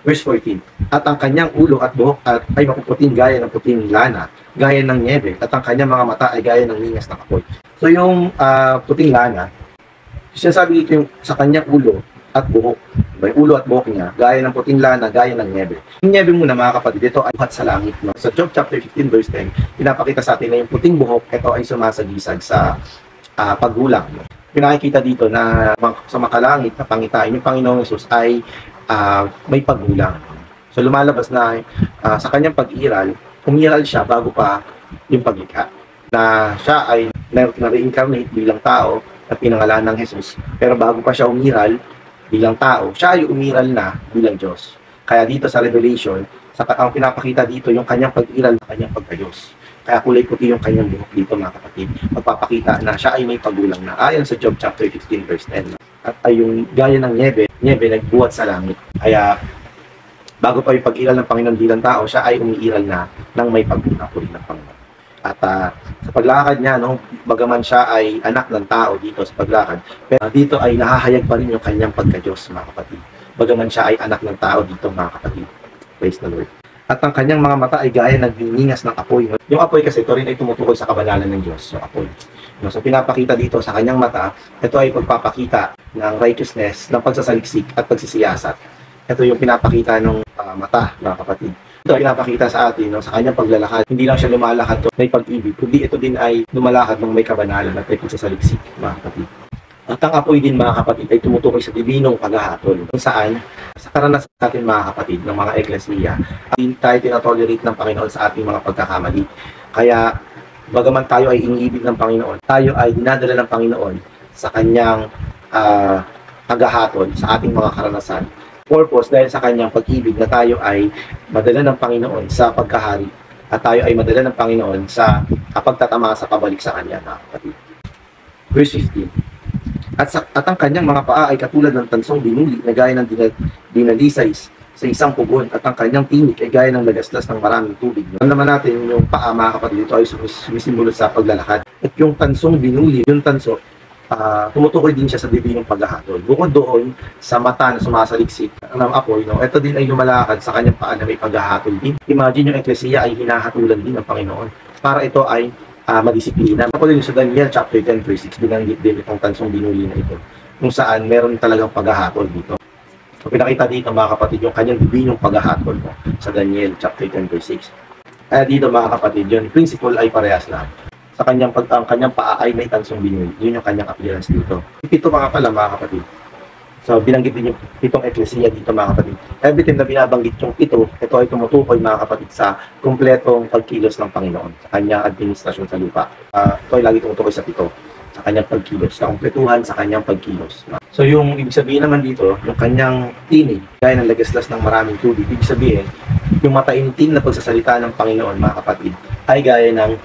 Verse 14. At ang kanyang ulo at buhok ay mapuputing gaya ng puting lana, gaya ng niebe, at ang kanyang mga mata ay gaya ng ningas ng apoy. So yung puting lana, sinasabi dito yung sa kanyang ulo at buhok. Yung ulo at buhok niya, gaya ng puting lana, gaya ng niebe. Yung niebe muna mga kapatid, ito ay buhat sa langit. No? Sa Job chapter 15 verse 10, pinapakita sa atin na yung puting buhok, ito ay sumasagisag sa paggulang. No? Pinakikita dito na sa makalangit na pangitain, yung Panginoong Hesus ay may paggulang. So lumalabas na sa kanyang pag-iral, umiral siya bago pa yung paglikha. Na siya ay na-reincarnate bilang tao at pinangalan ng Jesus. Pero bago pa siya umiral bilang tao, siya ay umiral na bilang Diyos. Kaya dito sa Revelation, ang pinapakita dito yung kanyang pag-iral sa kanyang pagka-Diyos. Kaya kulay puti yung kanyang buhok dito mga kapatid. Magpapakita na siya ay may paggulang na. Ayon sa Job chapter 15 verse 10. At ay yung gaya ng niebe nagbuhat sa langit. Kaya bago pa yung pag-iral ng Panginoon bilang tao, siya ay umiiral na ng may paggulang ng Panginoon. At sa paglakad niya, no, bagaman siya ay anak ng tao dito sa paglakad, pero dito ay nahahayag pa rin yung kanyang pagka-Diyos mga kapatid. Bagaman siya ay anak ng tao dito mga kapatid. Praise the Lord. At ang kanyang mga mata ay gaya ng ningas ng apoy. Yung apoy kasi ito rin ay tumutukoy sa kabanalan ng Diyos. So apoy. So pinapakita dito sa kanyang mata, ito ay pagpapakita ng righteousness, ng pagsasaliksik at pagsisiyasat. Ito yung pinapakita ng mata mga kapatid. Ito ay pinapakita sa atin sa kanyang paglalakad. Hindi lang siya lumalakad may pag-ibig, kundi ito din ay lumalakad ng may kabanalan at may pagsasaliksik mga kapatid. At ang apoy din mga kapatid ay tumutukoy sa dibinong paghahatol, kung saan sa karanasan natin mga kapatid ng mga eklesiya, hindi tayo tinatolerate ng Panginoon sa ating mga pagkakamali. Kaya bagaman tayo ay iniibig ng Panginoon, tayo ay dinadala ng Panginoon sa kanyang paghahatol sa ating mga karanasan. Purpose dahil sa kanyang pag-ibig na tayo ay madala ng Panginoon sa pagkahari at tayo ay madala ng Panginoon sa pagtatama sa pabalik sa kanya mga kapatid. Verse 15. At ang kanyang mga paa ay katulad ng tansong binuli na gaya ng dinalisay sa isang pugon, at ang kanyang tinik ay gaya ng lagaslas ng maraming tubig. Alam naman natin yung paa mga kapatid, ito ay sumisimbolo sa paglalakad. At yung tansong binuli, yung tanso, tumutukoy din siya sa dibinong paghahatol. Bukod doon sa mata na sumasaliksik ng apoy, ito din ay lumalakad sa kanyang paa na may paghahatol din. Imagine yung eklesiya ay hinahatulan din ng Panginoon para ito ay madisiplina. Kapag sa Daniel chapter 10 verse 6, binanggit din itong tansong binuli na ito, kung saan meron talagang paghahatol dito. So pinakita dito mga kapatid yung kanyang dibinong paghahatol sa Daniel chapter 10 verse 6. Kaya dito mga kapatid, yung principle ay parehas lang. Sa kanyang kanyang paa ay may tansong binuli. Yun yung kanyang appearance dito. Ito pala mga kapatid. So binanggit din yung pitong eklesiya dito mga kapatid. Every time na binabanggit yung ito ay tumutukoy mga kapatid sa kumpletong pagkilos ng Panginoon, sa kanyang administrasyon sa lupa. Ito ay lagi tumutukoy sa pito, sa kanyang pagkilos, sa kumpletuhan sa kanyang pagkilos. So yung ibig sabihin naman dito, yung kanyang tinig, gaya ng lagaslas ng maraming tubig, ibig sabihin, yung mataimtim na pagsasalita ng Panginoon mga kapatid, ay gaya ng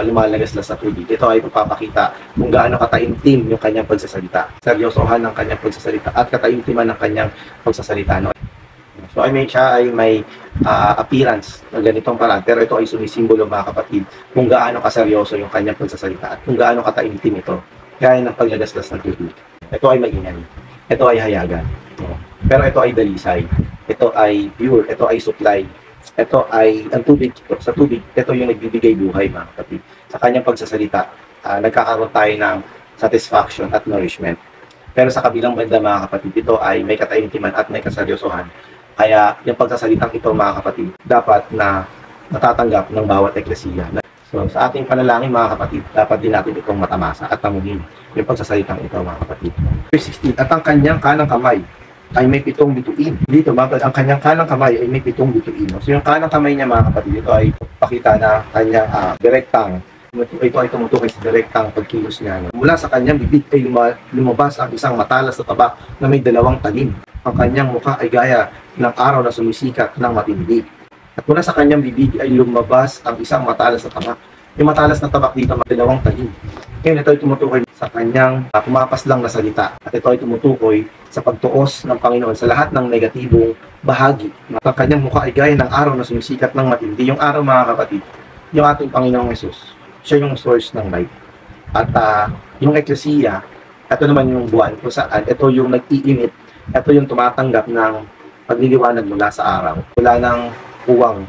lumalagaslas sa tubig. Ito ay pagpapakita kung gaano kataimtim yung kanyang pagsasalita, seryosohan ng kanyang pagsasalita at kataimtiman ng kanyang pagsasalita. So siya ay may appearance ng ganitong paraan, pero ito ay sumisimbolo mga kapatid kung gaano kaseryoso yung kanyang pagsasalita at kung gaano kataimtim ito, gaya ng paglagaslas ng tubig. Ito ay maingay, ito ay hayagan, pero ito ay dalisay, ito ay pure, ito ay supply. Ito ay ang tubig. Sa tubig, ito yung nagbibigay buhay mga kapatid. Sa kanyang pagsasalita, nagkakaroon tayo ng satisfaction at nourishment. Pero sa kabilang banda mga kapatid, ito ay may kataimtiman at may kaseryosohan. Kaya yung pagsasalitang ito mga kapatid, dapat na natatanggap ng bawat eklesiya. So sa ating panalangin mga kapatid, dapat din natin itong matamasa at tamuhin yung pagsasalitang ito mga kapatid. Verse 16, at ang kanyang kanang kamay ay may 7 bituin. Dito, ang kanyang kanang kamay ay may 7 bituin. So, yung kanang kamay niya, mga kapatid, ito ay pakita na kanyang direktang. Ito ay tumutukoy sa direktang pagkilos niya. Mula sa kanyang bibig ay lumabas ang isang matalas na taba na may 2 talim. Ang kanyang mukha ay gaya ng araw na sumisikat ng matindi. At mula sa kanyang bibig ay lumabas ang isang matalas na tabak. Yung matalas na tabak dito, may 2 talim. Ngayon, ito ay tumutukoy sa kanyang pumapas lang na salita. At ito ay tumutukoy sa pagtuos ng Panginoon sa lahat ng negatibong bahagi. At ang kanyang mukha ay gaya ng araw na sumisikat ng matindi. Yung araw mga kapatid, yung ating Panginoong Hesus, siya yung source ng light. At yung eklesiya, ito naman yung buwan kung saan ito yung nag-iinit, ito yung tumatanggap ng pagliliwanag mula sa araw. Wala nang puwang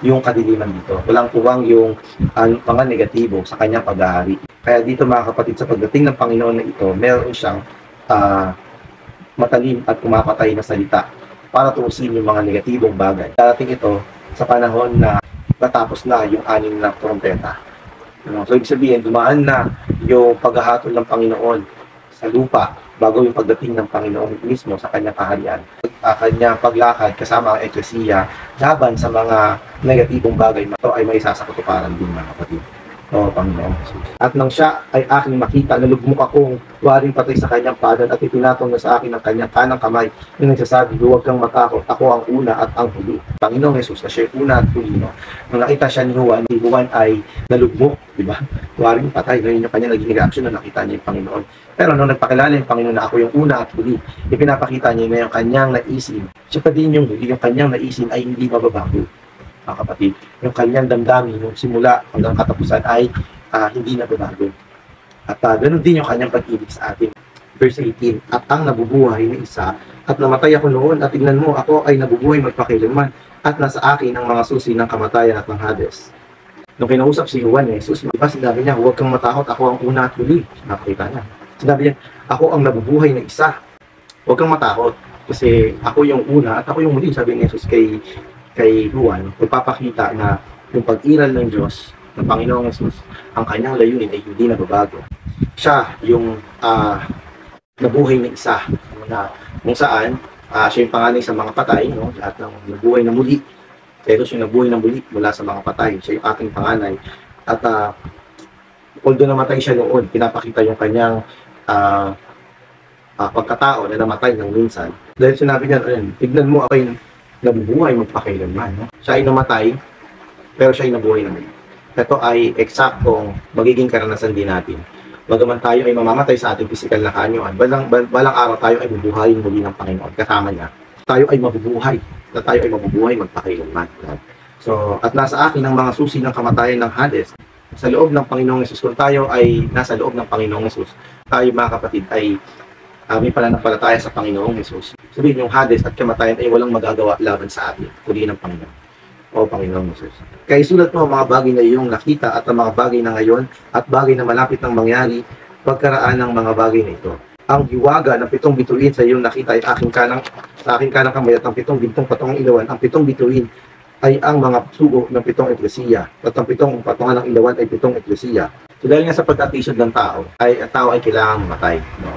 yung kadiliman dito. Walang puwang yung mga negatibo sa kanyang paghahari. Kaya dito mga kapatid, sa pagdating ng Panginoon na ito, meron siyang matalim at pumapatay na salita para tuusin yung mga negatibong bagay. Darating ito sa panahon na natapos na yung 6 na trompeta. So, ibig sabihin, dumaan na yung paghahatol ng Panginoon sa lupa bago yung pagdating ng Panginoon mismo sa kanyang kaharian. Kanyang paglakad kasama ang eklesiya laban sa mga negatibong bagay na ito ay may isa sa katuparan din mga kapatid. O Panginoon Jesus. At nang siya ay aking makita, nalugmok akong waring patay sa kanyang padan at itinatong na sa akin ang kanyang kanang kamay na nagsasabi, huwag kang matakot, ako ang una at ang huli. Panginoong Jesus na siya una at huli. No? Nung nakita siya ni Juan ay nalugmok, di ba? Waring patay. Ngayon yung kanya naging reaction na nakita niya yung Panginoon. Pero nung nagpakilala yung Panginoon na ako yung una at huli, ipinapakita niya na yung kanyang naisin. Siya pa din yung huli, yung kanyang naisin ay hindi mababago. Mga kapatid, yung kanyang damdamin yung simula hanggang katapusan ay hindi nababago. At ganoon din yung kanyang pag-ibig sa atin. Verse 18, at ang nabubuhay na isa, at namatay ako noon, at tignan mo, ako ay nabubuhay magpakailanman, at nasa akin ang mga susi ng kamatayan at ng Hades. Nung kinausap si Juan, Jesus, diba sinabi niya, huwag kang matakot, ako ang una at huli. Nakakita niya. Sinabi niya, ako ang nabubuhay na isa. Huwag kang matakot, kasi ako yung una at ako yung huli. Sabi ni Jesus kay Juan, magpapakita na yung pag-iral ng Diyos, ng Panginoong Jesus, ang kanyang layunin ay hindi nababago. Siya yung nabuhay na isa, na kung saan siya yung panganay sa mga patay, no? Lahat ng nabuhay na muli. Pero siya yung nabuhay na muli mula sa mga patay. Siya yung ating panganay. At although namatay siya noon, pinapakita yung kanyang pagkatao na namatay ng minsan. Dahil sinabi niya, tignan mo ako yung nabubuhay magpakailanman. No? Siya ay namatay, pero siya ay nabuhay naman. Ito ay eksaktong magiging karanasan din natin. Bagaman tayo ay mamamatay sa ating pisikal na kaanyuan, balang araw tayo ay bubuhayin muli ng Panginoon. Kasama niya, tayo ay mabubuhay, na tayo ay mabubuhay magpakailanman. So, at nasa akin ang mga susi ng kamatayan ng Hades, sa loob ng Panginoong Hesus. Kung tayo ay nasa loob ng Panginoong Hesus, tayo mga kapatid ay may pananampalataya sa Panginoong Hesus. Sabihin yung Hades at kamatayan ay walang magagawa laban sa atin, kundi ng Panginoon. O Panginoong Hesus. Kaya isulat mo ang mga bagay na iyong nakita at ang mga bagay na ngayon at bagay na malapit ng mangyari pagkaraan ng mga bagay na ito. Ang hiwaga ng 7 bituin sa iyong nakita ay sa aking kanang kamay at ang 7 gintong patungong ilawan. Ang 7 bituin ay ang mga sugo ng 7 eklesiya at ang 7 patungan ng ilawan ay 7 eklesiya. So dahil nga sa pagkatisod ng tao ay kailangang mamatay. No?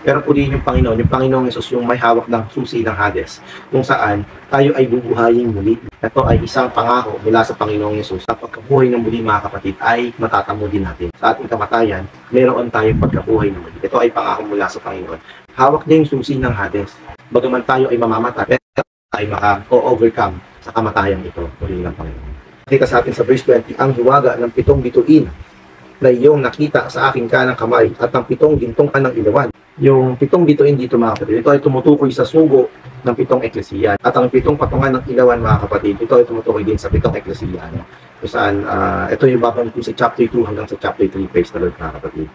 Pero puli yung Panginoong Hesus yung may hawak ng susi ng Hades, kung saan tayo ay bubuhayin muli. Ito ay isang pangako mula sa Panginoong Hesus. Sa pagkabuhay ng muli mga kapatid ay matatamo din natin. Sa ating kamatayan, meron tayong pagkabuhay ng muli. Ito ay pangako mula sa Panginoon. Hawak din yung susi ng Hades. Bagaman tayo ay mamamatay, ay maka-overcome sa kamatayan ito muli ng Panginoon. Kita sa atin sa verse 20, ang hiwaga ng 7 bituin na iyong nakita sa aking kanang kamay at ang 7 gintong kanang ilawan. Yung 7 bituin dito mga kapatid, ito ay tumutukoy sa sugo ng 7 eklesiya. At ang 7 patungan ng ilawan mga kapatid, ito ay tumutukoy din sa 7 eklesiya. No? Kung saan, ito yung babang sa chapter 2 hanggang sa chapter 3 page na Lord mga kapatid.